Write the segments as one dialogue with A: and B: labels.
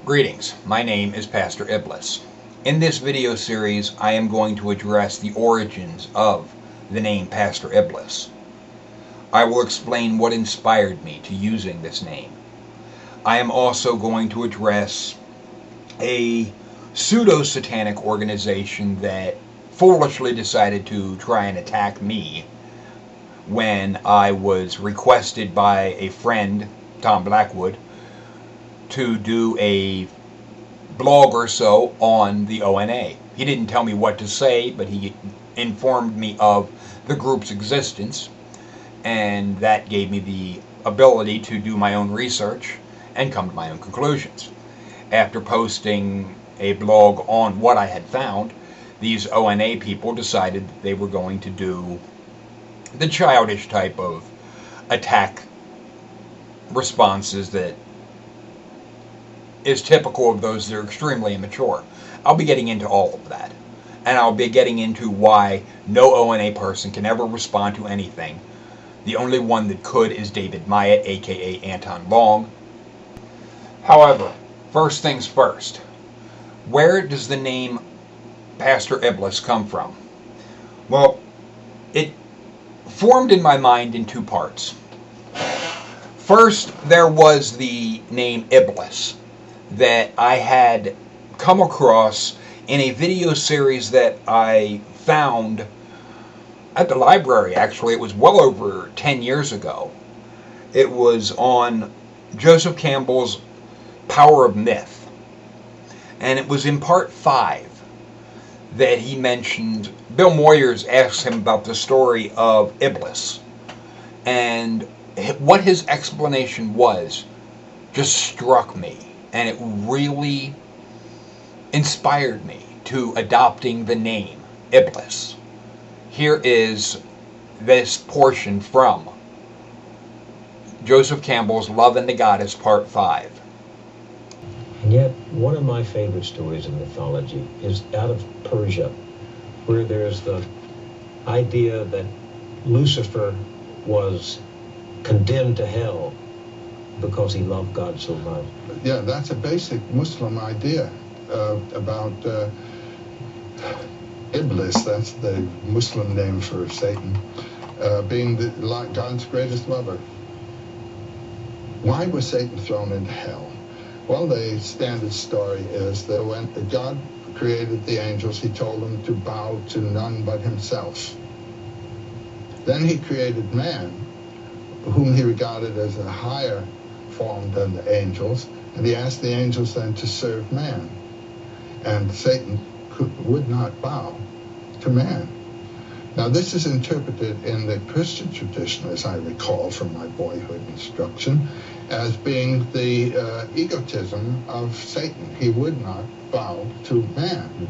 A: Greetings, my name is Pastor Iblis. In this video series, I am going to address the origins of the name Pastor Iblis. I will explain what inspired me to using this name. I am also going to address a pseudo-satanic organization that foolishly decided to try and attack me when I was requested by a friend, Tom Blackwood, to do a blog or so on the ONA. He didn't tell me what to say, but he informed me of the group's existence, and that gave me the ability to do my own research and come to my own conclusions. After posting a blog on what I had found, these ONA people decided that they were going to do the childish type of attack responses that is typical of those that are extremely immature. I'll be getting into all of that. And I'll be getting into why no ONA person can ever respond to anything. The only one that could is David Myatt, aka Anton Long. However, first things first. Where does the name Pastor Iblis come from? Well, it formed in my mind in two parts. First, there was the name Iblis that I had come across in a video series that I found at the library. Actually, it was well over 10 years ago. It was on Joseph Campbell's Power of Myth. And it was in part 5 that he mentioned, Bill Moyers asked him about the story of Iblis. And what his explanation was just struck me. And it really inspired me to adopting the name Iblis. Here is this portion from Joseph Campbell's Love and the Goddess, Part 5.
B: And yet, one of my favorite stories in mythology is out of Persia, where there's the idea that Lucifer was condemned to hell because he loved God so much.
C: Yeah, that's a basic Muslim idea about Iblis, that's the Muslim name for Satan, being God's greatest lover. Why was Satan thrown into hell? Well, the standard story is that when God created the angels, he told them to bow to none but himself. Then he created man, whom he regarded as a higher form than the angels, and he asked the angels then to serve man. And Satan would not bow to man. Now, this is interpreted in the Christian tradition, as I recall from my boyhood instruction, as being the egotism of Satan. He would not bow to man.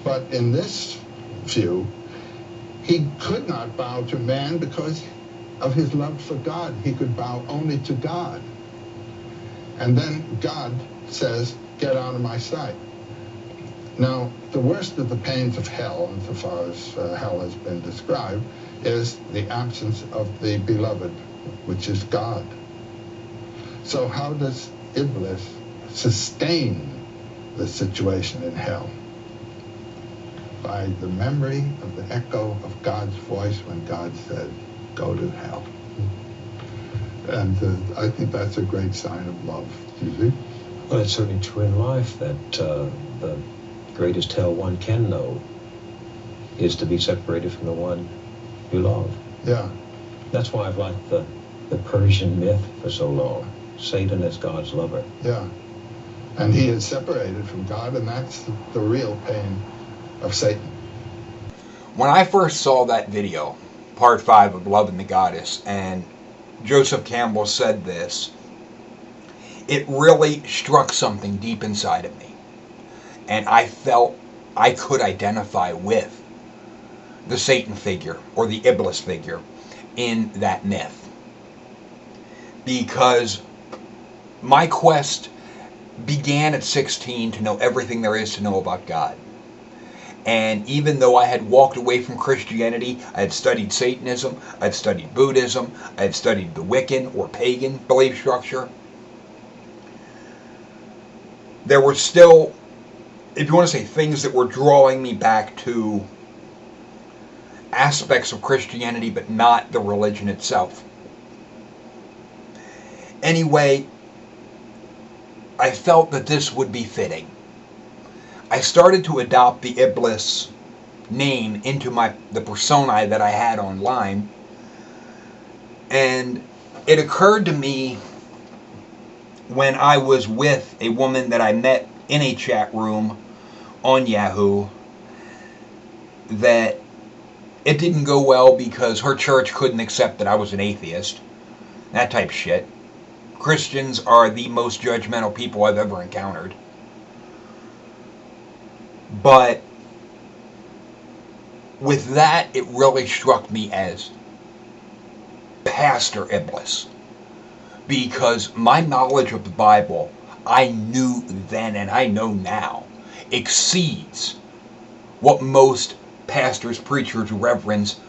C: But in this view, he could not bow to man because of his love for God. He could bow only to God. And then God says, "Get out of my sight." Now, the worst of the pains of hell, insofar as hell has been described, is the absence of the beloved, which is God. So how does Iblis sustain the situation in hell? By the memory of the echo of God's voice when God said, "Go to hell." And I think that's a great sign of love. Do you see?
B: Well, it's certainly true in life that the greatest hell one can know is to be separated from the one you love.
C: Yeah.
B: That's why I've liked the Persian myth for so long. Satan is God's lover.
C: Yeah. And he is separated from God, and that's the real pain of Satan.
A: When I first saw that video, Part 5 of Love and the Goddess, and Joseph Campbell said this, it really struck something deep inside of me. And I felt I could identify with the Satan figure, or the Iblis figure, in that myth. Because my quest began at 16 to know everything there is to know about God. And even though I had walked away from Christianity, I had studied Satanism, I had studied Buddhism, I had studied the Wiccan or pagan belief structure, there were still, if you want to say, things that were drawing me back to aspects of Christianity, but not the religion itself. Anyway, I felt that this would be fitting. I started to adopt the Iblis name into the personae that I had online, and it occurred to me when I was with a woman that I met in a chat room on Yahoo that it didn't go well because her church couldn't accept that I was an atheist. That type of shit. Christians are the most judgmental people I've ever encountered. But with that, it really struck me as Pastor Iblis. Because my knowledge of the Bible, I knew then and I know now, exceeds what most pastors, preachers, reverends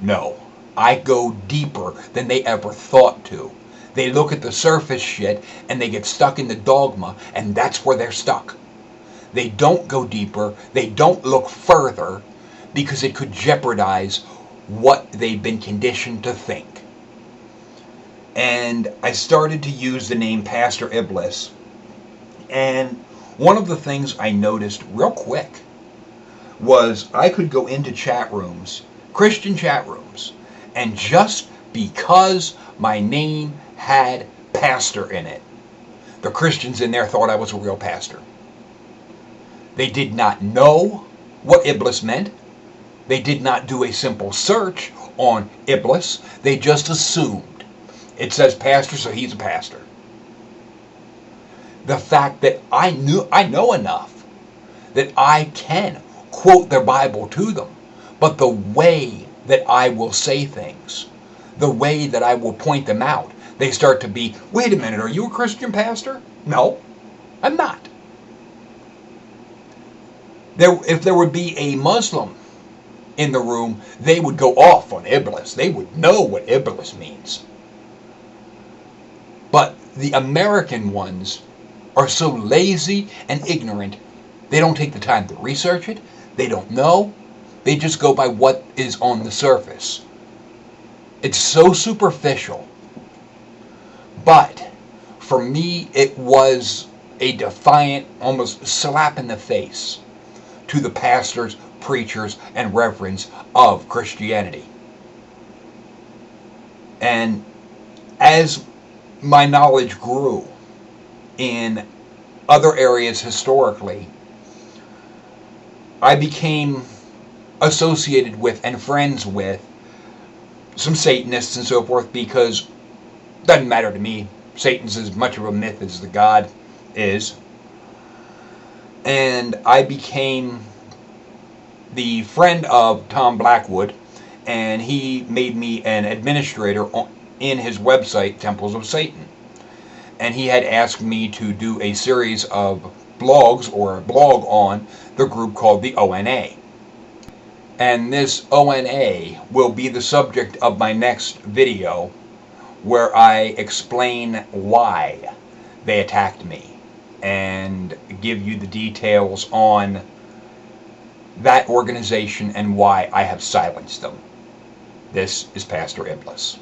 A: know. I go deeper than they ever thought to. They look at the surface shit and they get stuck in the dogma, and that's where they're stuck. They don't go deeper, they don't look further, because it could jeopardize what they've been conditioned to think. And I started to use the name Pastor Iblis. And one of the things I noticed real quick was I could go into chat rooms, Christian chat rooms, and just because my name had pastor in it, the Christians in there thought I was a real pastor. They did not know what Iblis meant. They did not do a simple search on Iblis. They just assumed. It says pastor, so he's a pastor. The fact that I know enough that I can quote their Bible to them, but the way that I will say things, the way that I will point them out, they start to be, wait a minute, are you a Christian pastor? No, I'm not. If there would be a Muslim in the room, they would go off on Iblis. They would know what Iblis means. But the American ones are so lazy and ignorant, they don't take the time to research it. They don't know. They just go by what is on the surface. It's so superficial. But for me, it was a defiant, almost slap in the face to the pastors, preachers, and reverends of Christianity. And as my knowledge grew in other areas historically, I became associated with and friends with some Satanists and so forth, because it doesn't matter to me. Satan's as much of a myth as the God is. And I became the friend of Tom Blackwood, and he made me an administrator in his website, Temples of Satan. And he had asked me to do a series of blogs, or a blog on the group called the ONA. And this ONA will be the subject of my next video, where I explain why they attacked me and give you the details on that organization and why I have silenced them. This is Pastor Iblis.